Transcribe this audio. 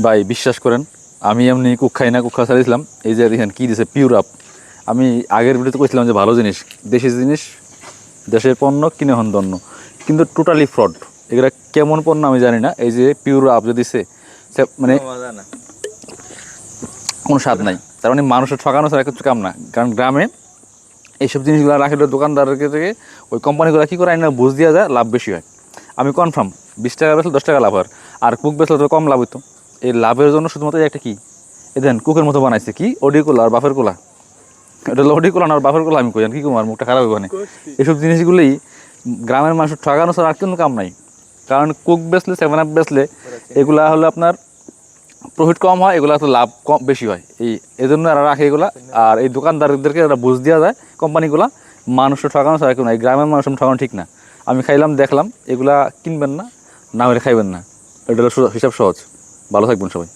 ভাই বিশ্বাস করেন, আমি এমনি কুক খাই না, কুক খাওয়া ছাড়িয়েছিলাম। এই যে দেখেন কী দিছে, পিওর আপ। আমি আগের ভিডিওতে কইছিলাম যে ভালো জিনিস, দেশি জিনিস, দেশের পণ্য কিনে হন দন্য, কিন্তু টোটালি ফ্রড। এগুলা কেমন পণ্য আমি জানি না। এই যে পিওর আপ যে দিছে, মানে কোনো স্বাদ নাই। তার মানে মানুষের ঠকানো ছাড়া কিছু কাম না। কারণ গ্রামে এইসব জিনিসগুলো রাখলে দোকানদারকে থেকে ওই কোম্পানিগুলো কী করে আইনা বুঝ দেওয়া যায়, লাভ বেশি হয়। আমি কনফার্ম 20 টাকা বেচলে 10 টাকা লাভ হয়, আর কুক বেচলে তো কম লাভ হইতো। এই লাভের জন্য শুধুমাত্র একটা কি, এ দেন কুকের মতো বানাইছে কি, অডি কোলা আর বাফের কোলা। এটা হলো অডি কোলা আর বাফের কোলা। আমি কই কি কুমার মুখটা খারাপ হইব না। এইসব জিনিসগুলোই গ্রামের মানুষের ঠকানো ছাড়া আর কোনো কাম নাই। কারণ কুক বেচলে, 7 আপ বেচলে এগুলা হলো আপনার প্রফিট কম হয়, এগুলা তো লাভ কম বেশি হয়। এই জন্য এরা রাখে এগুলা। আর এই দোকানদারদেরকে এরা বুঝ দেওয়া যায় কোম্পানিগুলা, মানুষের ঠকানো ছাড়া কেউ না। এই গ্রামের মানুষের ঠকানো ঠিক না। আমি খাইলাম, দেখলাম, এগুলা কিনবেন না, না হলে খাইবেন না। এটা হলো হিসাব সহজ। ভালো থাকবেন সবাই।